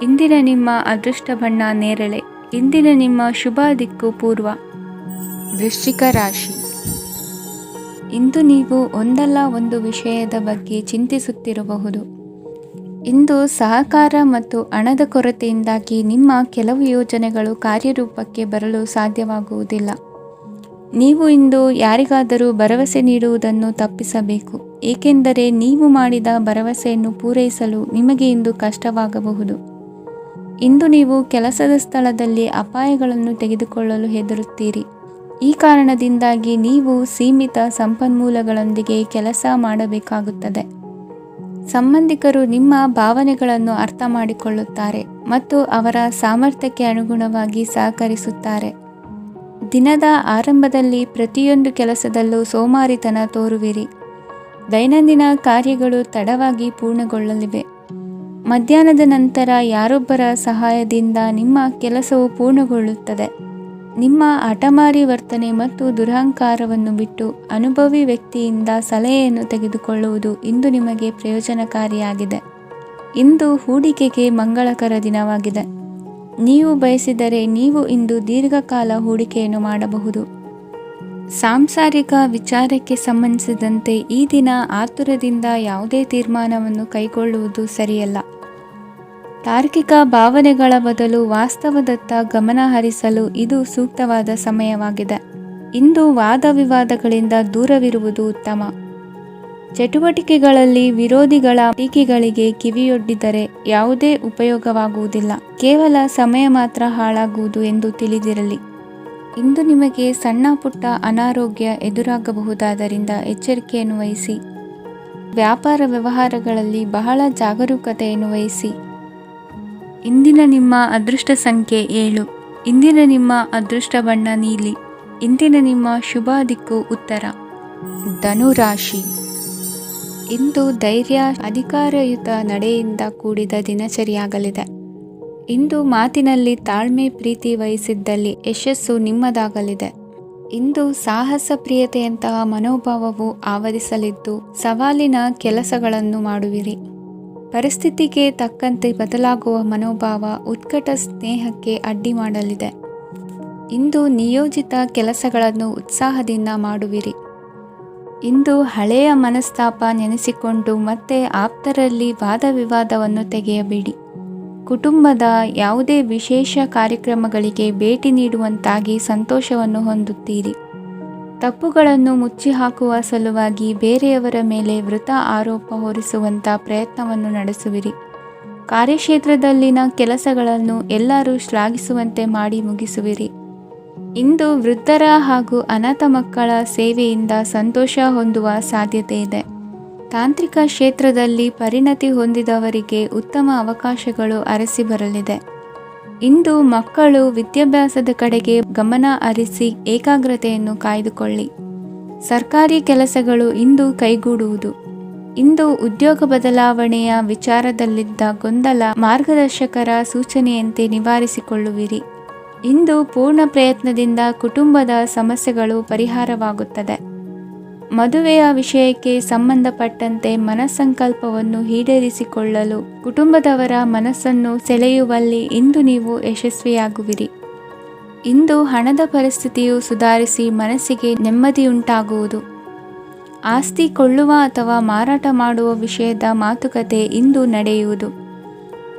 ಇಂದಿನ ನಿಮ್ಮ ಅದೃಷ್ಟ ಬಣ್ಣ ನೇರಳೆ. ಇಂದಿನ ನಿಮ್ಮ ಶುಭ ದಿಕ್ಕು ಪೂರ್ವ. ವೃಶ್ಚಿಕ ರಾಶಿ. ಇಂದು ನೀವು ಒಂದಲ್ಲ ಒಂದು ವಿಷಯದ ಬಗ್ಗೆ ಚಿಂತಿಸುತ್ತಿರಬಹುದು. ಇಂದು ಸಹಕಾರ ಮತ್ತು ಹಣದ ಕೊರತೆಯಿಂದಾಗಿ ನಿಮ್ಮ ಕೆಲವು ಯೋಜನೆಗಳು ಕಾರ್ಯರೂಪಕ್ಕೆ ಬರಲು ಸಾಧ್ಯವಾಗುವುದಿಲ್ಲ. ನೀವು ಇಂದು ಯಾರಿಗಾದರೂ ಭರವಸೆ ನೀಡುವುದನ್ನು ತಪ್ಪಿಸಬೇಕು, ಏಕೆಂದರೆ ನೀವು ಮಾಡಿದ ಭರವಸೆಯನ್ನು ಪೂರೈಸಲು ನಿಮಗೆ ಇಂದು ಕಷ್ಟವಾಗಬಹುದು. ಇಂದು ನೀವು ಕೆಲಸದ ಸ್ಥಳದಲ್ಲಿ ಅಪಾಯಗಳನ್ನು ತೆಗೆದುಕೊಳ್ಳಲು ಹೆದರುತ್ತೀರಿ. ಈ ಕಾರಣದಿಂದಾಗಿ ನೀವು ಸೀಮಿತ ಸಂಪನ್ಮೂಲಗಳೊಂದಿಗೆ ಕೆಲಸ ಮಾಡಬೇಕಾಗುತ್ತದೆ. ಸಂಬಂಧಿಕರು ನಿಮ್ಮ ಭಾವನೆಗಳನ್ನು ಅರ್ಥ ಮಾಡಿಕೊಳ್ಳುತ್ತಾರೆ ಮತ್ತು ಅವರ ಸಾಮರ್ಥ್ಯಕ್ಕೆ ಅನುಗುಣವಾಗಿ ಸಹಕರಿಸುತ್ತಾರೆ. ದಿನದ ಆರಂಭದಲ್ಲಿ ಪ್ರತಿಯೊಂದು ಕೆಲಸದಲ್ಲೂ ಸೋಮಾರಿತನ ತೋರುವಿರಿ. ದೈನಂದಿನ ಕಾರ್ಯಗಳು ತಡವಾಗಿ ಪೂರ್ಣಗೊಳ್ಳಲಿವೆ. ಮಧ್ಯಾಹ್ನದ ನಂತರ ಯಾರೊಬ್ಬರ ಸಹಾಯದಿಂದ ನಿಮ್ಮ ಕೆಲಸವು ಪೂರ್ಣಗೊಳ್ಳುತ್ತದೆ. ನಿಮ್ಮ ಹಠಮಾರಿ ವರ್ತನೆ ಮತ್ತು ದುರಹಂಕಾರವನ್ನು ಬಿಟ್ಟು ಅನುಭವಿ ವ್ಯಕ್ತಿಯಿಂದ ಸಲಹೆಯನ್ನು ತೆಗೆದುಕೊಳ್ಳುವುದು ಇಂದು ನಿಮಗೆ ಪ್ರಯೋಜನಕಾರಿಯಾಗಿದೆ. ಇಂದು ಹೂಡಿಕೆಗೆ ಮಂಗಳಕರ ದಿನವಾಗಿದೆ. ನೀವು ಬಯಸಿದರೆ ನೀವು ಇಂದು ದೀರ್ಘಕಾಲ ಹೂಡಿಕೆಯನ್ನು ಮಾಡಬಹುದು. ಸಾಂಸಾರಿಕ ವಿಚಾರಕ್ಕೆ ಸಂಬಂಧಿಸಿದಂತೆ ಈ ದಿನ ಆತುರದಿಂದ ಯಾವುದೇ ತೀರ್ಮಾನವನ್ನು ಕೈಗೊಳ್ಳುವುದು ಸರಿಯಲ್ಲ. ತಾರ್ಕಿಕ ಭಾವನೆಗಳ ಬದಲು ವಾಸ್ತವದತ್ತ ಗಮನ ಹರಿಸಲು ಇದು ಸೂಕ್ತವಾದ ಸಮಯವಾಗಿದೆ. ಇಂದು ವಾದ ವಿವಾದಗಳಿಂದ ದೂರವಿರುವುದು ಉತ್ತಮ. ಚಟುವಟಿಕೆಗಳಲ್ಲಿ ವಿರೋಧಿಗಳ ಟೀಕೆಗಳಿಗೆ ಕಿವಿಯೊಡ್ಡಿದರೆ ಯಾವುದೇ ಉಪಯೋಗವಾಗುವುದಿಲ್ಲ. ಕೇವಲ ಸಮಯ ಮಾತ್ರ ಹಾಳಾಗುವುದು ಎಂದು ತಿಳಿದಿರಲಿ. ಇಂದು ನಿಮಗೆ ಸಣ್ಣ ಪುಟ್ಟ ಅನಾರೋಗ್ಯ ಎದುರಾಗಬಹುದಾದ್ದರಿಂದ ಎಚ್ಚರಿಕೆಯನ್ನು ವಹಿಸಿ. ವ್ಯಾಪಾರ ವ್ಯವಹಾರಗಳಲ್ಲಿ ಬಹಳ ಜಾಗರೂಕತೆಯನ್ನು ವಹಿಸಿ. ಇಂದಿನ ನಿಮ್ಮ ಅದೃಷ್ಟ ಸಂಖ್ಯೆ 7. ಇಂದಿನ ನಿಮ್ಮ ಅದೃಷ್ಟ ಬಣ್ಣ ನೀಲಿ. ಇಂದಿನ ನಿಮ್ಮ ಶುಭ ದಿಕ್ಕು ಉತ್ತರ. ಧನುರಾಶಿ. ಇಂದು ಧೈರ್ಯ, ಅಧಿಕಾರಯುತ ನಡೆಯಿಂದ ಕೂಡಿದ ದಿನಚರಿಯಾಗಲಿದೆ. ಇಂದು ಮಾತಿನಲ್ಲಿ ತಾಳ್ಮೆ, ಪ್ರೀತಿ ವಹಿಸಿದ್ದಲ್ಲಿ ಯಶಸ್ಸು ನಿಮ್ಮದಾಗಲಿದೆ. ಇಂದು ಸಾಹಸ ಪ್ರಿಯತೆಯಂತಹ ಮನೋಭಾವವು ಆವರಿಸಲಿದ್ದು ಸವಾಲಿನ ಕೆಲಸಗಳನ್ನು ಮಾಡುವಿರಿ. ಪರಿಸ್ಥಿತಿಗೆ ತಕ್ಕಂತೆ ಬದಲಾಗುವ ಮನೋಭಾವ ಉತ್ಕಟ ಸ್ನೇಹಕ್ಕೆ ಅಡ್ಡಿ ಮಾಡಲಿದೆ. ಇಂದು ನಿಯೋಜಿತ ಕೆಲಸಗಳನ್ನು ಉತ್ಸಾಹದಿಂದ ಮಾಡುವಿರಿ. ಇಂದು ಹಳೆಯ ಮನಸ್ತಾಪ ನೆನೆಸಿಕೊಂಡು ಮತ್ತೆ ಆಪ್ತರಲ್ಲಿ ವಾದ ವಿವಾದವನ್ನು ತೆಗೆಯಬೇಡಿ. ಕುಟುಂಬದ ಯಾವುದೇ ವಿಶೇಷ ಕಾರ್ಯಕ್ರಮಗಳಿಗೆ ಭೇಟಿ ನೀಡುವಂತಾಗಿ ಸಂತೋಷವನ್ನು ಹೊಂದುತ್ತೀರಿ. ತಪ್ಪುಗಳನ್ನು ಮುಚ್ಚಿಹಾಕುವ ಸಲುವಾಗಿ ಬೇರೆಯವರ ಮೇಲೆ ವೃಥ ಆರೋಪ ಹೊರಿಸುವಂಥ ಪ್ರಯತ್ನವನ್ನು ನಡೆಸುವಿರಿ. ಕಾರ್ಯಕ್ಷೇತ್ರದಲ್ಲಿನ ಕೆಲಸಗಳನ್ನು ಎಲ್ಲರೂ ಶ್ಲಾಘಿಸುವಂತೆ ಮಾಡಿ ಮುಗಿಸುವಿರಿ. ಇಂದು ವೃದ್ಧರ ಹಾಗೂ ಅನಾಥ ಮಕ್ಕಳ ಸೇವೆಯಿಂದ ಸಂತೋಷ ಹೊಂದುವ ಸಾಧ್ಯತೆ ಇದೆ. ತಾಂತ್ರಿಕ ಕ್ಷೇತ್ರದಲ್ಲಿ ಪರಿಣತಿ ಹೊಂದಿದವರಿಗೆ ಉತ್ತಮ ಅವಕಾಶಗಳು ಅರಸಿ ಬರಲಿದೆ. ಇಂದು ಮಕ್ಕಳು ವಿದ್ಯಾಭ್ಯಾಸದ ಕಡೆಗೆ ಗಮನ ಹರಿಸಿ ಏಕಾಗ್ರತೆಯನ್ನು ಕಾಯ್ದುಕೊಳ್ಳಿ. ಸರ್ಕಾರಿ ಕೆಲಸಗಳು ಇಂದು ಕೈಗೂಡುವುದು. ಇಂದು ಉದ್ಯೋಗ ಬದಲಾವಣೆಯ ವಿಚಾರದಲ್ಲಿದ್ದ ಗೊಂದಲ ಮಾರ್ಗದರ್ಶಕರ ಸೂಚನೆಯಂತೆ ನಿವಾರಿಸಿಕೊಳ್ಳುವಿರಿ. ಇಂದು ಪೂರ್ಣ ಪ್ರಯತ್ನದಿಂದ ಕುಟುಂಬದ ಸಮಸ್ಯೆಗಳು ಪರಿಹಾರವಾಗುತ್ತದೆ. ಮದುವೆಯ ವಿಷಯಕ್ಕೆ ಸಂಬಂಧಪಟ್ಟಂತೆ ಮನಸ್ಸಂಕಲ್ಪವನ್ನು ಈಡೇರಿಸಿಕೊಳ್ಳಲು ಕುಟುಂಬದವರ ಮನಸ್ಸನ್ನು ಸೆಳೆಯುವಲ್ಲಿ ಇಂದು ನೀವು ಯಶಸ್ವಿಯಾಗುವಿರಿ. ಇಂದು ಹಣದ ಪರಿಸ್ಥಿತಿಯು ಸುಧಾರಿಸಿ ಮನಸ್ಸಿಗೆ ನೆಮ್ಮದಿಯುಂಟಾಗುವುದು. ಆಸ್ತಿ ಕೊಳ್ಳುವ ಅಥವಾ ಮಾರಾಟ ಮಾಡುವ ವಿಷಯದ ಮಾತುಕತೆ ಇಂದು ನಡೆಯುವುದು.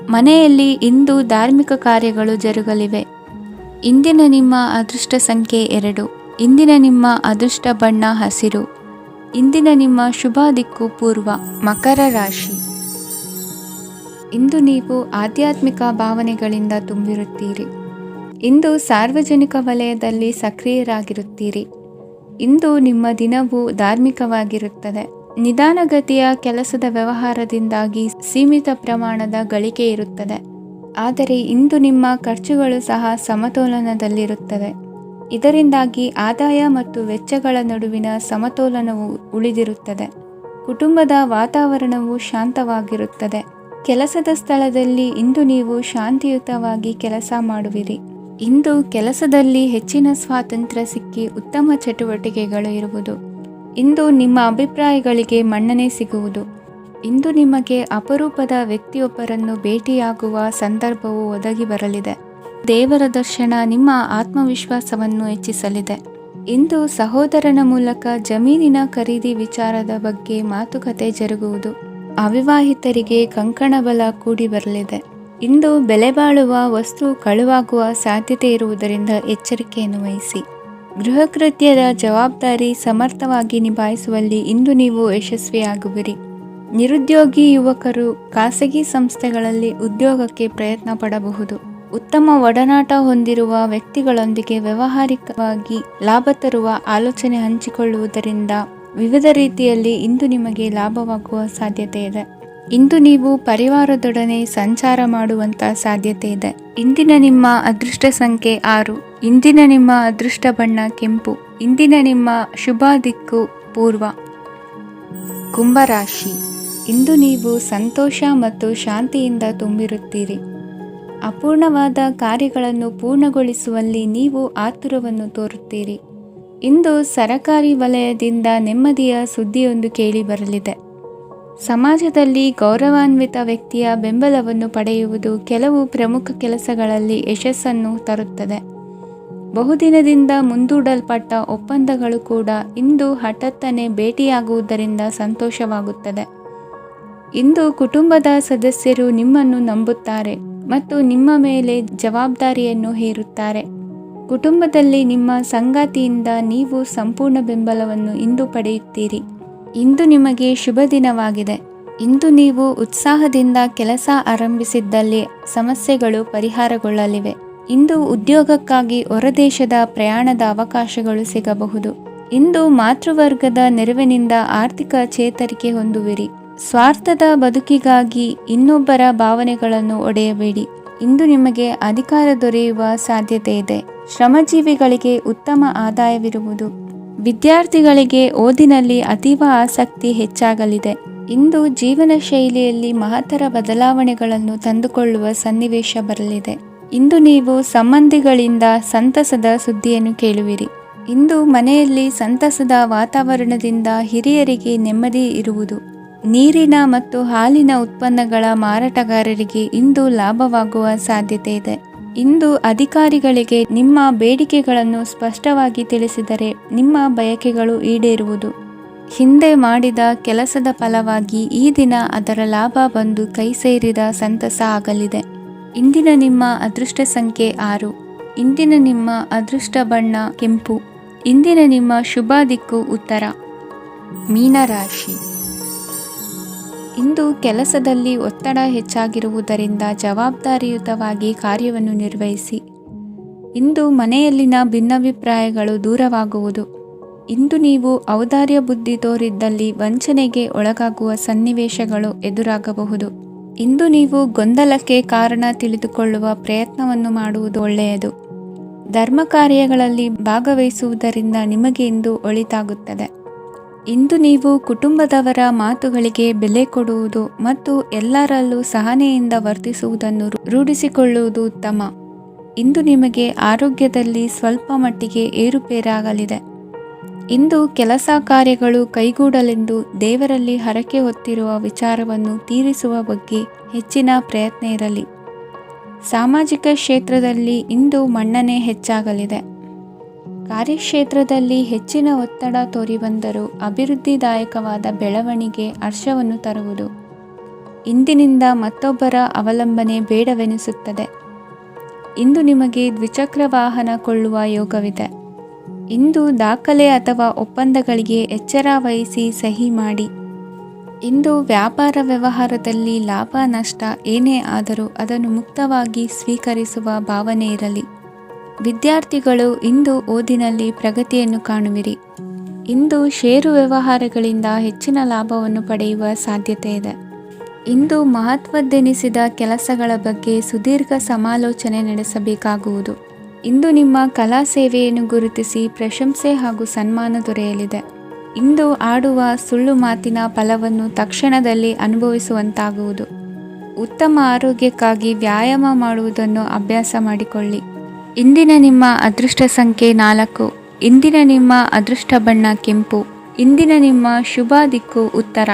ಮನೆಯಲ್ಲಿ ಇಂದು ಧಾರ್ಮಿಕ ಕಾರ್ಯಗಳು ಜರುಗಲಿವೆ. ಇಂದಿನ ನಿಮ್ಮ ಅದೃಷ್ಟ ಸಂಖ್ಯೆ 2. ಇಂದಿನ ನಿಮ್ಮ ಅದೃಷ್ಟ ಬಣ್ಣ ಹಸಿರು. ಇಂದಿನ ನಿಮ್ಮ ಶುಭ ದಿಕ್ಕು ಪೂರ್ವ. ಮಕರ ರಾಶಿ. ಇಂದು ನೀವು ಆಧ್ಯಾತ್ಮಿಕ ಭಾವನೆಗಳಿಂದ ತುಂಬಿರುತ್ತೀರಿ. ಇಂದು ಸಾರ್ವಜನಿಕ ವಲಯದಲ್ಲಿ ಸಕ್ರಿಯರಾಗಿರುತ್ತೀರಿ. ಇಂದು ನಿಮ್ಮ ದಿನವು ಧಾರ್ಮಿಕವಾಗಿರುತ್ತದೆ. ನಿಧಾನಗತಿಯ ಕೆಲಸದ ವ್ಯವಹಾರದಿಂದಾಗಿ ಸೀಮಿತ ಪ್ರಮಾಣದ ಗಳಿಕೆ ಇರುತ್ತದೆ. ಆದರೆ ಇಂದು ನಿಮ್ಮ ಖರ್ಚುಗಳು ಸಹ ಸಮತೋಲನದಲ್ಲಿರುತ್ತವೆ. ಇದರಿಂದಾಗಿ ಆದಾಯ ಮತ್ತು ವೆಚ್ಚಗಳ ನಡುವಿನ ಸಮತೋಲನವು ಉಳಿದಿರುತ್ತದೆ. ಕುಟುಂಬದ ವಾತಾವರಣವು ಶಾಂತವಾಗಿರುತ್ತದೆ. ಕೆಲಸದ ಸ್ಥಳದಲ್ಲಿ ಇಂದು ನೀವು ಶಾಂತಿಯುತವಾಗಿ ಕೆಲಸ ಮಾಡುವಿರಿ. ಇಂದು ಕೆಲಸದಲ್ಲಿ ಹೆಚ್ಚಿನ ಸ್ವಾತಂತ್ರ್ಯ ಸಿಕ್ಕಿ ಉತ್ತಮ ಚಟುವಟಿಕೆಗಳು ಇರುವುದು. ಇಂದು ನಿಮ್ಮ ಅಭಿಪ್ರಾಯಗಳಿಗೆ ಮನ್ನಣೆ ಸಿಗುವುದು. ಇಂದು ನಿಮಗೆ ಅಪರೂಪದ ವ್ಯಕ್ತಿಯೊಬ್ಬರನ್ನು ಭೇಟಿಯಾಗುವ ಸಂದರ್ಭವು ಒದಗಿ ಬರಲಿದೆ. ದೇವರ ದರ್ಶನ ನಿಮ್ಮ ಆತ್ಮವಿಶ್ವಾಸವನ್ನು ಹೆಚ್ಚಿಸಲಿದೆ. ಇಂದು ಸಹೋದರನ ಮೂಲಕ ಜಮೀನಿನ ಖರೀದಿ ವಿಚಾರದ ಬಗ್ಗೆ ಮಾತುಕತೆ ಜರುಗುವುದು. ಅವಿವಾಹಿತರಿಗೆ ಕಂಕಣ ಬಲ ಕೂಡಿ ಬರಲಿದೆ. ಇಂದು ಬೆಲೆ ಬಾಳುವ ವಸ್ತು ಕಳುವಾಗುವ ಸಾಧ್ಯತೆ ಇರುವುದರಿಂದ ಎಚ್ಚರಿಕೆಯನ್ನು ವಹಿಸಿ. ಗೃಹ ಕೃತ್ಯದ ಜವಾಬ್ದಾರಿ ಸಮರ್ಥವಾಗಿ ನಿಭಾಯಿಸುವಲ್ಲಿ ಇಂದು ನೀವು ಯಶಸ್ವಿಯಾಗುವಿರಿ. ನಿರುದ್ಯೋಗಿ ಯುವಕರು ಖಾಸಗಿ ಸಂಸ್ಥೆಗಳಲ್ಲಿ ಉದ್ಯೋಗಕ್ಕೆ ಪ್ರಯತ್ನ ಪಡಬಹುದು. ಉತ್ತಮ ಒಡನಾಟ ಹೊಂದಿರುವ ವ್ಯಕ್ತಿಗಳೊಂದಿಗೆ ವ್ಯಾವಹಾರಿಕವಾಗಿ ಲಾಭ ತರುವ ಆಲೋಚನೆ ಹಂಚಿಕೊಳ್ಳುವುದರಿಂದ ವಿವಿಧ ರೀತಿಯಲ್ಲಿ ಇಂದು ನಿಮಗೆ ಲಾಭವಾಗುವ ಸಾಧ್ಯತೆ ಇದೆ. ಇಂದು ನೀವು ಪರಿವಾರದೊಡನೆ ಸಂಚಾರ ಮಾಡುವಂತ ಸಾಧ್ಯತೆ ಇದೆ. ಇಂದಿನ ನಿಮ್ಮ ಅದೃಷ್ಟ ಸಂಖ್ಯೆ 6. ಇಂದಿನ ನಿಮ್ಮ ಅದೃಷ್ಟ ಬಣ್ಣ ಕೆಂಪು. ಇಂದಿನ ನಿಮ್ಮ ಶುಭ ದಿಕ್ಕು ಪೂರ್ವ. ಕುಂಭರಾಶಿ. ಇಂದು ನೀವು ಸಂತೋಷ ಮತ್ತು ಶಾಂತಿಯಿಂದ ತುಂಬಿರುತ್ತೀರಿ. ಅಪೂರ್ಣವಾದ ಕಾರ್ಯಗಳನ್ನು ಪೂರ್ಣಗೊಳಿಸುವಲ್ಲಿ ನೀವು ಆತುರವನ್ನು ತೋರುತ್ತೀರಿ. ಇಂದು ಸರಕಾರಿ ವಲಯದಿಂದ ನೆಮ್ಮದಿಯ ಸುದ್ದಿಯೊಂದು ಕೇಳಿ ಬರಲಿದೆ. ಸಮಾಜದಲ್ಲಿ ಗೌರವಾನ್ವಿತ ವ್ಯಕ್ತಿಯ ಬೆಂಬಲವನ್ನು ಪಡೆಯುವುದು ಕೆಲವು ಪ್ರಮುಖ ಕೆಲಸಗಳಲ್ಲಿ ಯಶಸ್ಸನ್ನು ತರುತ್ತದೆ. ಬಹುದಿನದಿಂದ ಮುಂದೂಡಲ್ಪಟ್ಟ ಒಪ್ಪಂದಗಳು ಕೂಡ ಇಂದು ಹಠಾತ್ತನೆ ಭೇಟಿಯಾಗುವುದರಿಂದ ಸಂತೋಷವಾಗುತ್ತದೆ. ಇಂದು ಕುಟುಂಬದ ಸದಸ್ಯರು ನಿಮ್ಮನ್ನು ನಂಬುತ್ತಾರೆ ಮತ್ತು ನಿಮ್ಮ ಮೇಲೆ ಜವಾಬ್ದಾರಿಯನ್ನು ಹೇರುತ್ತಾರೆ. ಕುಟುಂಬದಲ್ಲಿ ನಿಮ್ಮ ಸಂಗಾತಿಯಿಂದ ನೀವು ಸಂಪೂರ್ಣ ಬೆಂಬಲವನ್ನು ಇಂದು ಪಡೆಯುತ್ತೀರಿ. ಇಂದು ನಿಮಗೆ ಶುಭ ದಿನವಾಗಿದೆ. ಇಂದು ನೀವು ಉತ್ಸಾಹದಿಂದ ಕೆಲಸ ಆರಂಭಿಸಿದ್ದಲ್ಲಿ ಸಮಸ್ಯೆಗಳು ಪರಿಹಾರಗೊಳ್ಳಲಿವೆ. ಇಂದು ಉದ್ಯೋಗಕ್ಕಾಗಿ ಹೊರದೇಶದ ಪ್ರಯಾಣದ ಅವಕಾಶಗಳು ಸಿಗಬಹುದು. ಇಂದು ಮಾತೃವರ್ಗದ ನೆರವಿನಿಂದ ಆರ್ಥಿಕ ಚೇತರಿಕೆ ಹೊಂದುವಿರಿ. ಸ್ವಾರ್ಥದ ಬದುಕಿಗಾಗಿ ಇನ್ನೊಬ್ಬರ ಭಾವನೆಗಳನ್ನು ಒಡೆಯಬೇಡಿ. ಇಂದು ನಿಮಗೆ ಅಧಿಕಾರ ದೊರೆಯುವ ಸಾಧ್ಯತೆ ಇದೆ. ಶ್ರಮಜೀವಿಗಳಿಗೆ ಉತ್ತಮ ಆದಾಯವಿರುವುದು. ವಿದ್ಯಾರ್ಥಿಗಳಿಗೆ ಓದಿನಲ್ಲಿ ಅತೀವ ಆಸಕ್ತಿ ಹೆಚ್ಚಾಗಲಿದೆ. ಇಂದು ಜೀವನ ಶೈಲಿಯಲ್ಲಿ ಮಹತ್ತರ ಬದಲಾವಣೆಗಳನ್ನು ತಂದುಕೊಳ್ಳುವ ಸನ್ನಿವೇಶ ಬರಲಿದೆ. ಇಂದು ನೀವು ಸಂಬಂಧಿಗಳಿಂದ ಸಂತಸದ ಸುದ್ದಿಯನ್ನು ಕೇಳುವಿರಿ. ಇಂದು ಮನೆಯಲ್ಲಿ ಸಂತಸದ ವಾತಾವರಣದಿಂದ ಹಿರಿಯರಿಗೆ ನೆಮ್ಮದಿ ಇರುವುದು. ನೀರಿನ ಮತ್ತು ಹಾಲಿನ ಉತ್ಪನ್ನಗಳ ಮಾರಾಟಗಾರರಿಗೆ ಇಂದು ಲಾಭವಾಗುವ ಸಾಧ್ಯತೆ ಇದೆ. ಇಂದು ಅಧಿಕಾರಿಗಳಿಗೆ ನಿಮ್ಮ ಬೇಡಿಕೆಗಳನ್ನು ಸ್ಪಷ್ಟವಾಗಿ ತಿಳಿಸಿದರೆ ನಿಮ್ಮ ಬಯಕೆಗಳು ಈಡೇರುವುದು. ಹಿಂದೆ ಮಾಡಿದ ಕೆಲಸದ ಫಲವಾಗಿ ಈ ದಿನ ಅದರ ಲಾಭ ಬಂದು ಕೈ ಸೇರಿದ ಸಂತಸ ಆಗಲಿದೆ. ಇಂದಿನ ನಿಮ್ಮ ಅದೃಷ್ಟ ಸಂಖ್ಯೆ 6. ಇಂದಿನ ನಿಮ್ಮ ಅದೃಷ್ಟ ಬಣ್ಣ ಕೆಂಪು. ಇಂದಿನ ನಿಮ್ಮ ಶುಭ ದಿಕ್ಕು ಉತ್ತರ. ಮೀನರಾಶಿ. ಇಂದು ಕೆಲಸದಲ್ಲಿ ಒತ್ತಡ ಹೆಚ್ಚಾಗಿರುವುದರಿಂದ ಜವಾಬ್ದಾರಿಯುತವಾಗಿ ಕಾರ್ಯವನ್ನು ನಿರ್ವಹಿಸಿ. ಇಂದು ಮನೆಯಲ್ಲಿನ ಭಿನ್ನಾಭಿಪ್ರಾಯಗಳು ದೂರವಾಗುವುದು. ಇಂದು ನೀವು ಔದಾರ್ಯ ಬುದ್ಧಿ ತೋರಿದ್ದಲ್ಲಿ ವಂಚನೆಗೆ ಒಳಗಾಗುವ ಸನ್ನಿವೇಶಗಳು ಎದುರಾಗಬಹುದು. ಇಂದು ನೀವು ಗೊಂದಲಕ್ಕೆ ಕಾರಣ ತಿಳಿದುಕೊಳ್ಳುವ ಪ್ರಯತ್ನವನ್ನು ಮಾಡುವುದು ಒಳ್ಳೆಯದು. ಧರ್ಮ ಕಾರ್ಯಗಳಲ್ಲಿ ಭಾಗವಹಿಸುವುದರಿಂದ ನಿಮಗೆ ಇಂದು ಒಳಿತಾಗುತ್ತದೆ. ಇಂದು ನೀವು ಕುಟುಂಬದವರ ಮಾತುಗಳಿಗೆ ಬೆಲೆ ಕೊಡುವುದು ಮತ್ತು ಎಲ್ಲರಲ್ಲೂ ಸಹನೆಯಿಂದ ವರ್ತಿಸುವುದನ್ನು ರೂಢಿಸಿಕೊಳ್ಳುವುದು ಉತ್ತಮ. ಇಂದು ನಿಮಗೆ ಆರೋಗ್ಯದಲ್ಲಿ ಸ್ವಲ್ಪ ಮಟ್ಟಿಗೆ ಏರುಪೇರಾಗಲಿದೆ. ಇಂದು ಕೆಲಸ ಕಾರ್ಯಗಳು ಕೈಗೂಡಲೆಂದು ದೇವರಲ್ಲಿ ಹರಕೆ ಹೊತ್ತಿರುವ ವಿಚಾರವನ್ನು ತೀರಿಸುವ ಬಗ್ಗೆ ಹೆಚ್ಚಿನ ಪ್ರಯತ್ನ ಇರಲಿ. ಸಾಮಾಜಿಕ ಕ್ಷೇತ್ರದಲ್ಲಿ ಇಂದು ಮನ್ನಣೆ ಹೆಚ್ಚಾಗಲಿದೆ. ಕಾರ್ಯಕ್ಷೇತ್ರದಲ್ಲಿ ಹೆಚ್ಚಿನ ಒತ್ತಡ ತೋರಿಬಂದರೂ ಅಭಿವೃದ್ಧಿದಾಯಕವಾದ ಬೆಳವಣಿಗೆ ಹರ್ಷವನ್ನು ತರುವುದು. ಇಂದಿನಿಂದ ಮತ್ತೊಬ್ಬರ ಅವಲಂಬನೆ ಬೇಡವೆನಿಸುತ್ತದೆ. ಇಂದು ನಿಮಗೆ ದ್ವಿಚಕ್ರ ವಾಹನ ಕೊಳ್ಳುವ ಯೋಗವಿದೆ. ಇಂದು ದಾಖಲೆ ಅಥವಾ ಒಪ್ಪಂದಗಳಿಗೆ ಎಚ್ಚರ ವಹಿಸಿ ಸಹಿ ಮಾಡಿ. ಇಂದು ವ್ಯಾಪಾರ ವ್ಯವಹಾರದಲ್ಲಿ ಲಾಭ ನಷ್ಟ ಏನೇ ಆದರೂ ಅದನ್ನು ಮುಕ್ತವಾಗಿ ಸ್ವೀಕರಿಸುವ ಭಾವನೆ ಇರಲಿ. ವಿದ್ಯಾರ್ಥಿಗಳು ಇಂದು ಓದಿನಲ್ಲಿ ಪ್ರಗತಿಯನ್ನು ಕಾಣುವಿರಿ. ಇಂದು ಷೇರು ವ್ಯವಹಾರಗಳಿಂದ ಹೆಚ್ಚಿನ ಲಾಭವನ್ನು ಪಡೆಯುವ ಸಾಧ್ಯತೆ ಇದೆ. ಇಂದು ಮಹತ್ವದ್ದೆನಿಸಿದ ಕೆಲಸಗಳ ಬಗ್ಗೆ ಸುದೀರ್ಘ ಸಮಾಲೋಚನೆ ನಡೆಸಬೇಕಾಗುವುದು. ಇಂದು ನಿಮ್ಮ ಕಲಾ ಸೇವೆಯನ್ನು ಗುರುತಿಸಿ ಪ್ರಶಂಸೆ ಹಾಗೂ ಸನ್ಮಾನ ದೊರೆಯಲಿದೆ. ಇಂದು ಆಡುವ ಸುಳ್ಳು ಮಾತಿನ ಫಲವನ್ನು ತಕ್ಷಣದಲ್ಲಿ ಅನುಭವಿಸುವಂತಾಗುವುದು. ಉತ್ತಮ ಆರೋಗ್ಯಕ್ಕಾಗಿ ವ್ಯಾಯಾಮ ಮಾಡುವುದನ್ನು ಅಭ್ಯಾಸ ಮಾಡಿಕೊಳ್ಳಿ. ಇಂದಿನ ನಿಮ್ಮ ಅದೃಷ್ಟ ಸಂಖ್ಯೆ 4. ಇಂದಿನ ನಿಮ್ಮ ಅದೃಷ್ಟ ಬಣ್ಣ ಕೆಂಪು. ಇಂದಿನ ನಿಮ್ಮ ಶುಭ ದಿಕ್ಕು ಉತ್ತರ.